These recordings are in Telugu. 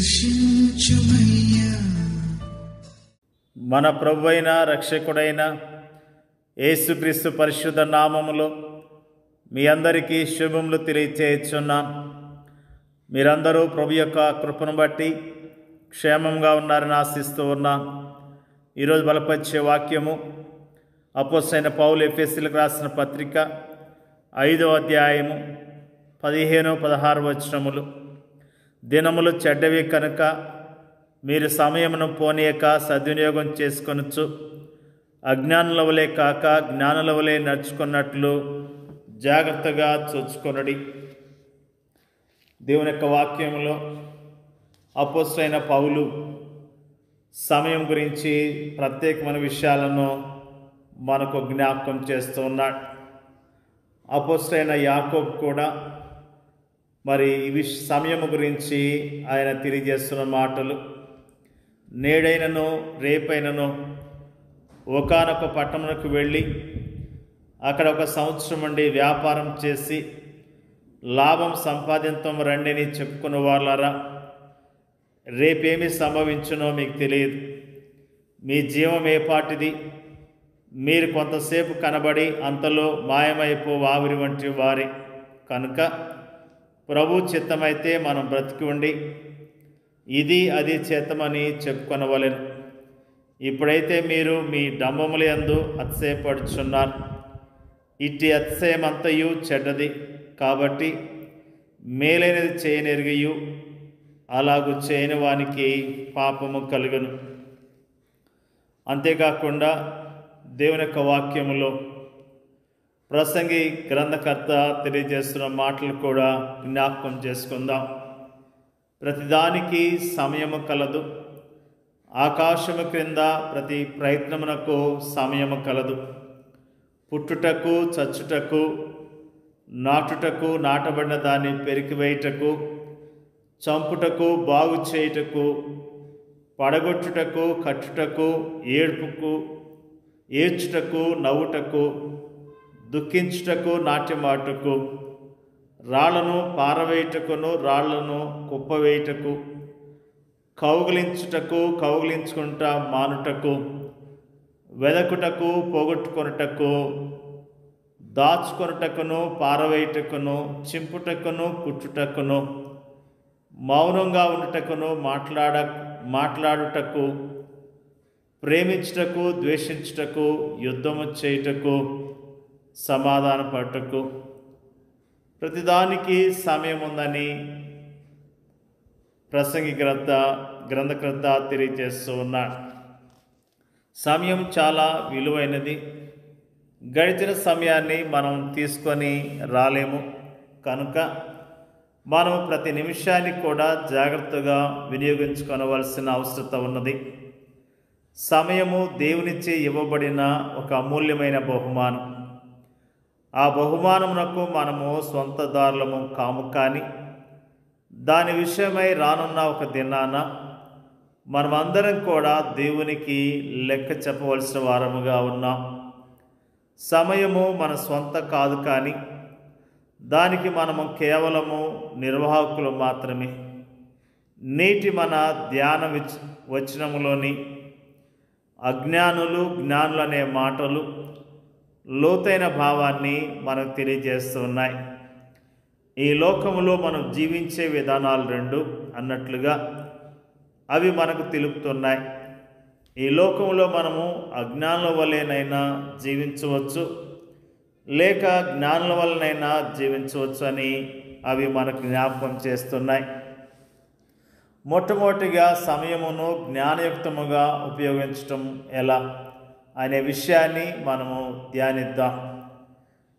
దర్శించుమయ్యా. మన ప్రభువైన రక్షకుడైన యేసుక్రీస్తు పరిశుద్ధ నామములో మీ అందరికీ శుభములు తెలియచేయుచున్నాం. మీరందరూ ప్రభు యొక్క కృపను బట్టి క్షేమంగా ఉన్నారని ఆశిస్తూ ఉన్నాం. ఈరోజు బలపరిచే వాక్యము అపోస్తలుడైన పౌలు ఎఫెసీయులకు రాసిన పత్రిక 5వ అధ్యాయము 15-16 వచనములు. దినములు చెడ్డవి కనుక మీరు సమయమును పోనీయక సద్వినియోగం చేసుకొనొచ్చు. అజ్ఞానుల వలె కాక జ్ఞానుల వలె నడుచుకున్నట్లు జాగ్రత్తగా చూచుకొనుడి. దేవుని యొక్క వాక్యంలో అపోస్తలుడైన పౌలు సమయం గురించి ప్రత్యేకమైన విషయాలను మనకు జ్ఞాపకం చేస్తూ ఉన్నాడు. అపోస్తలుడైన యాకోబు కూడా మరి ఈ సమయం గురించి ఆయన తెలియజేస్తున్న మాటలు, నేడైనను రేపైనను ఒకానొక పట్టణమునకు వెళ్ళి అక్కడ 1 సంవత్సరం నుండి వ్యాపారం చేసి లాభం సంపాదించడం రండిని చెప్పుకున్న వాళ్ళారా, రేపేమి సంభవించునో మీకు తెలియదు. మీ జీవం ఏపాటిది? మీరు కొంతసేపు కనబడి అంతలో మాయమైపో ఆవిరి వంటి వారి కనుక ప్రభు చిత్తమైతే మనం బ్రతికి ఉండి ఇది అది చేతమని చెప్పుకొనవలెను. ఇప్పుడైతే మీరు మీ డంబముల యందు అతిశయపడుచున్నారు. ఇట్టి అతిశయమంతయు చెడ్డది. కాబట్టి మేలైనది చేయనెరిగియు అలాగూ చేయని వానికి పాపము కలుగును. అంతేకాకుండా దేవుని యొక్క వాక్యములో ప్రసంగి గ్రంథకర్త తెలియజేస్తున్న మాటలు కూడా జ్ఞాపకం చేసుకుందాం. ప్రతిదానికి సమయము కలదు. ఆకాశము క్రింద ప్రతి ప్రయత్నమునకు సమయము కలదు. పుట్టుటకు, చచ్చుటకు, నాటుటకు, నాటబడిన దాన్ని పెరికివేయుటకు, చంపుటకు, బాగు చేయుటకు, పడగొట్టుటకు, కట్టుటకు, ఏడ్చుటకు, నవ్వుటకు, దుఃఖించుటకు, నాట్యమాటుకు, రాళ్లను పారవేయుటకును, రాళ్లను కుప్పవేయుటకు, కౌగిలించుటకు, కౌగిలించుకుంటా మానుటకు, వెదకుటకు, పోగొట్టుకొనుటకు, దాచుకొనుటకును, పారవేయుటకును, చింపుటకును, కుట్టుటకును, మౌనంగా ఉండుటకును, మాట్లాడుటకు, ప్రేమించుటకు, ద్వేషించుటకు, యుద్ధము చేయుటకు, సమాధాన పట్టుటకు, ప్రతిదానికి సమయం ఉందని ప్రసంగి గ్రంథకర్త తెలియజేస్తూ ఉన్నాడు. సమయం చాలా విలువైనది. గడిచిన సమయాన్ని మనం తీసుకొని రాలేము. కనుక మనం ప్రతి నిమిషాన్ని కూడా జాగ్రత్తగా వినియోగించుకోవలసిన అవసరం ఉన్నది. సమయము దేవునిచే ఇవ్వబడిన ఒక అమూల్యమైన బహుమానం. ఆ బహుమానమునకు మనము సొంతదారులము కాము. కానీ దాని విషయమై రానున్న ఒక దినాన మనమందరం కూడా దేవునికి లెక్క చెప్పవలసిన వారముగా ఉన్నాం. సమయము మన సొంత కాదు, కానీ దానికి మనము కేవలము నిర్వాహకులు మాత్రమే. నేటి మన ధ్యాన వచనములోని అజ్ఞానులు, జ్ఞానులు అనే మాటలు లోతైన భావాన్ని మనకు తెలియజేస్తూ ఉన్నాయి. ఈ లోకములో మనం జీవించే విధానాలు 2 అన్నట్లుగా అవి మనకు తెలుపుతున్నాయి. ఈ లోకంలో మనము అజ్ఞానుల వలెనైనా జీవించవచ్చు, లేక జ్ఞానుల వలనైనా జీవించవచ్చు అని అవి మనకు జ్ఞాపకం చేస్తున్నాయి. మొట్టమొదటిగా సమయమును జ్ఞానయుక్తముగా ఉపయోగించటం ఎలా అనే విషయాన్ని మనము ధ్యానిద్దాం.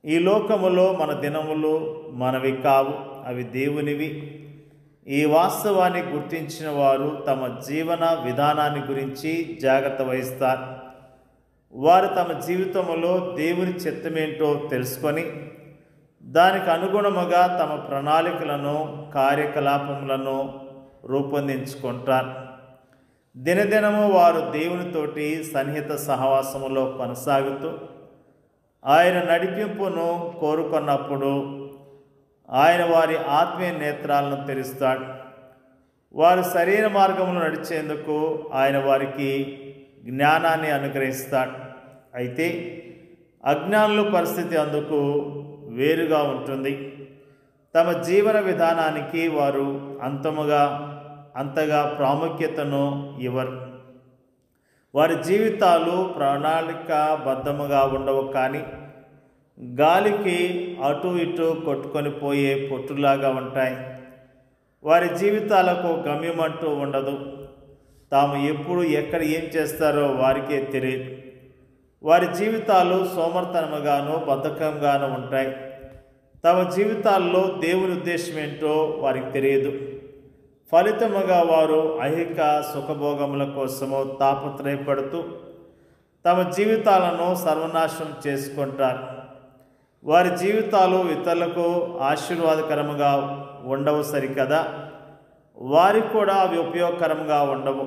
ఈ లోకములో మన దినములు మనవి కావు, అవి దేవునివి. ఈ వాస్తవాన్ని గుర్తించిన వారు తమ జీవన విధానాన్ని గురించి జాగ్రత్త వహిస్తారు. వారు తమ జీవితంలో దేవుని చిత్తమేంటో తెలుసుకొని దానికి అనుగుణముగా తమ ప్రణాళికలను, కార్యకలాపములను రూపొందించుకుంటారు. దినదినము వారు దేవునితోటి సన్నిహిత సహవాసములో కొనసాగుతూ ఆయన నడిపింపును కోరుకున్నప్పుడు ఆయన వారి ఆత్మీయ నేత్రాలను తెరుస్తాడు. వారు సరైన మార్గంలో నడిచేందుకు ఆయన వారికి జ్ఞానాన్ని అనుగ్రహిస్తాడు. అయితే అజ్ఞానుల పరిస్థితి అందుకు వేరుగా ఉంటుంది. తమ జీవన విధానానికి వారు అంతగా ప్రాముఖ్యతను ఇవ్వరు. వారి జీవితాలు ప్రణాళికాబద్ధముగా ఉండవు, కానీ గాలికి అటు ఇటు కొట్టుకొని పోయే పొట్టులాగా ఉంటాయి. వారి జీవితాలకు గమ్యమంటూ ఉండదు. తాము ఎప్పుడు ఎక్కడ ఏం చేస్తారో వారికే తెలియదు. వారి జీవితాలు సోమర్తనముగాను బద్ధకంగాను ఉంటాయి. తమ జీవితాల్లో దేవుని ఉద్దేశం ఏంటో వారికి తెలియదు. ఫలితముగా వారు ఐహిక సుఖభోగముల కోసము తాపత్రయపడుతూ తమ జీవితాలను సర్వనాశనం చేసుకుంటారు. వారి జీవితాలు ఇతరులకు ఆశీర్వాదకరముగా ఉండవు సరికదా, వారికి కూడా అవి ఉపయోగకరంగా ఉండవు.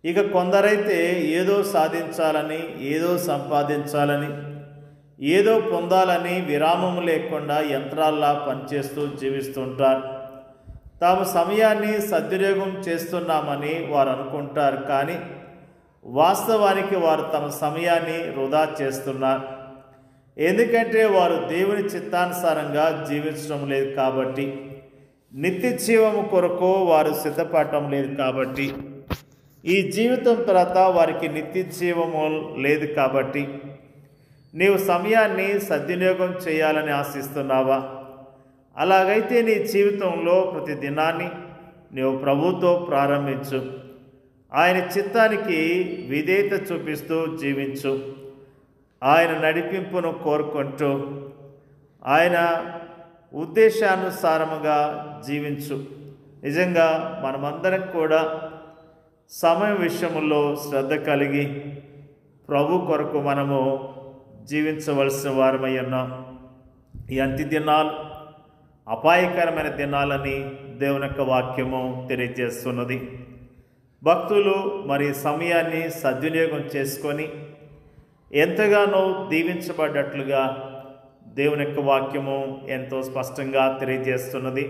ఇక కొందరైతే ఏదో సాధించాలని, ఏదో సంపాదించాలని, ఏదో పొందాలని విరామం లేకుండా యంత్రాల్లా పనిచేస్తూ జీవిస్తుంటారు. తాము సమయాన్ని సద్వినియోగం చేస్తున్నామని వారు అనుకుంటారు, కానీ వాస్తవానికి వారు తమ సమయాన్ని వృధా చేస్తున్నారు. ఎందుకంటే వారు దేవుని చిత్తానుసారంగా జీవించడం లేదు కాబట్టి, నిత్య జీవము కొరకు వారు సిద్ధపడటం లేదు కాబట్టి, ఈ జీవితం తర్వాత వారికి నిత్య జీవము లేదు కాబట్టి, నీవు సమయాన్ని సద్వినియోగం చేయాలని ఆశిస్తున్నావా? అలాగైతే నీ జీవితంలో ప్రతి దినాన్ని నీవు ప్రభువుతో ప్రారంభించు. ఆయన చిత్తానికి విధేయత చూపిస్తూ జీవించు. ఆయన నడిపింపును కోరుకుంటూ ఆయన ఉద్దేశానుసారముగా జీవించు. నిజంగా మనమందరం కూడా సమయం విషయంలో శ్రద్ధ కలిగి ప్రభు కొరకు మనము జీవించవలసిన వారమై ఉన్నాం. ఈ అంత్య దినాలు అపాయకరమైన దినాలని దేవుని యొక్క వాక్యము తెలియజేస్తున్నది. భక్తులు మరి సమయాన్ని సద్వినియోగం చేసుకొని ఎంతగానో దీవించబడ్డట్లుగా దేవుని యొక్క వాక్యము ఎంతో స్పష్టంగా తెలియజేస్తున్నది.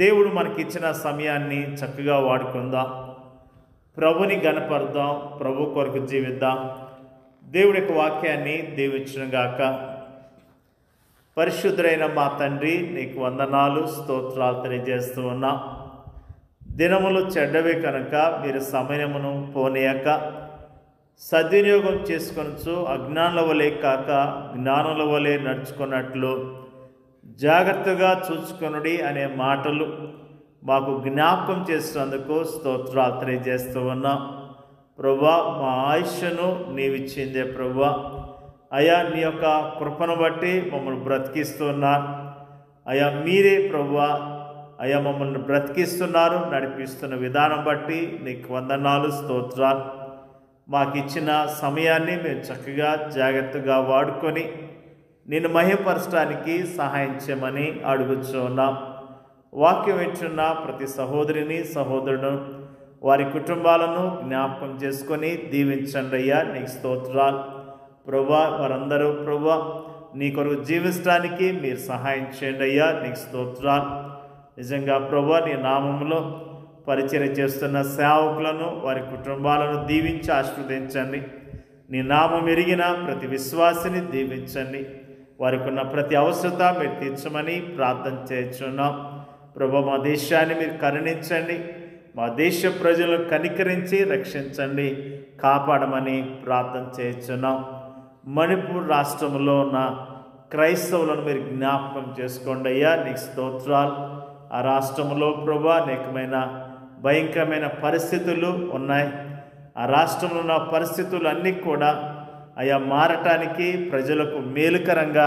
దేవుడు మనకిచ్చిన సమయాన్ని చక్కగా వాడుకుందాం, ప్రభుని గణపరుద్దాం, ప్రభు కొరకు జీవిద్దాం. దేవుడి యొక్క వాక్యాన్ని దీవించునుగాక. పరిశుద్ధుడైన మా తండ్రి, నీకు వందనాలు, స్తోత్రాలు తెలియజేస్తూ ఉన్నాం. దినములు చెడ్డవే కనుక మీరు సమయమును పోనీయక సద్వినియోగం చేసుకొనచ్చు, అజ్ఞానుల వలె కాక జ్ఞానుల వలె నడుచుకున్నట్లు జాగ్రత్తగా చూసుకొనుడి అనే మాటలు మాకు జ్ఞాపకం చేసినందుకు స్తోత్రాలు తెలియజేస్తూ ఉన్నాం. ప్రభువా, మా ఆయుష్ను నీవిచ్చిందే ప్రభువా. అయా, నీ యొక్క కృపను బట్టి మమ్మల్ని బ్రతికిస్తున్నారు. అయా, మీరే ప్రభువా అయా మమ్మల్ని బ్రతికిస్తున్నారు. నడిపిస్తున్న విధానం బట్టి నీకు వందనాలు, స్తోత్రాలు. మాకు ఇచ్చిన సమయాన్ని మేము చక్కగా జాగ్రత్తగా వాడుకొని నిన్ను మహిమపరచడానికి సహాయం చేయమని అడుగుచున్నాం. వాక్యం వింటున్న ప్రతి సహోదరిని సహోదరుడు వారి కుటుంబాలను జ్ఞాపకం చేసుకొని దీవించండి అయ్యా. నీకు స్తోత్రాలు ప్రభువా. వారందరూ ప్రభువా నీ కొరకు జీవించడానికి మీరు సహాయం చేయండి అయ్యా. నీకు స్తోత్రాలు. నిజంగా ప్రభువా, నీ నామములో పరిచర్య చేస్తున్న సేవకులను వారి కుటుంబాలను దీవించి ఆశీర్వదించండి. నీ నామం ఎరిగిన ప్రతి విశ్వాసిని దీవించండి. వారికి ఉన్న ప్రతి అవసరత మీరు తీర్చమని ప్రార్థన చేస్తున్నాం. ప్రభువా, మా దేశాన్ని మీరు కరుణించండి. మా దేశ ప్రజలను కనికరించి రక్షించండి, కాపాడమని ప్రార్థన చేస్తున్నాం. మణిపూర్ రాష్ట్రంలో ఉన్న క్రైస్తవులను మీరు జ్ఞాపకం చేసుకోండి అయ్యా. నీకు స్తోత్రాలు. ఆ రాష్ట్రంలో ప్రభువా అనేకమైన భయంకరమైన పరిస్థితులు ఉన్నాయి. ఆ రాష్ట్రంలో ఉన్న పరిస్థితులు అన్నీ కూడా అయా మారటానికి, ప్రజలకు మేలుకరంగా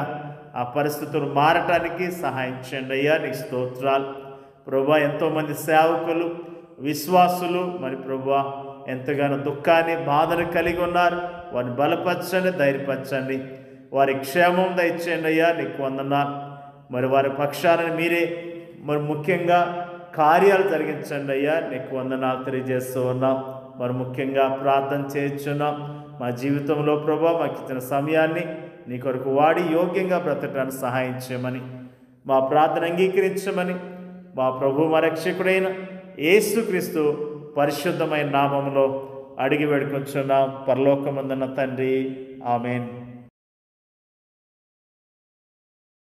ఆ పరిస్థితులు మారటానికి సహాయం చేయండి అయ్యా. నీకు స్తోత్రాలు ప్రభువా. ఎంతోమంది సేవకులు, విశ్వాసులు మరి ప్రభువా ఎంతగానో దుఃఖాన్ని, బాధను కలిగి ఉన్నారు. వారిని బలపరచండి, ధైర్యపరచండి, వారి క్షేమం దయచేయండి అయ్యా. నీకు వందనాలు. మరి వారి పక్షాలను మీరే మరి ముఖ్యంగా కార్యాలు జరిగించండి అయ్యా. నీకు వందనాలు తెలియజేస్తూ ఉన్నాం. మరి ముఖ్యంగా ప్రార్థన చేయించున్నాం. మా జీవితంలో ప్రభువా మాకు ఇచ్చిన సమయాన్ని నీ కొరకు వాడి యోగ్యంగా బ్రతకడానికి సహాయం చేయమని, మా ప్రార్థన అంగీకరించమని, మా ప్రభు మా రక్షకుడైన యేసుక్రీస్తు పరిశుద్ధమైన నామములో అడిగి వేడుకొంచున్నాం పరలోకమందున్న తండ్రి. ఆమేన్.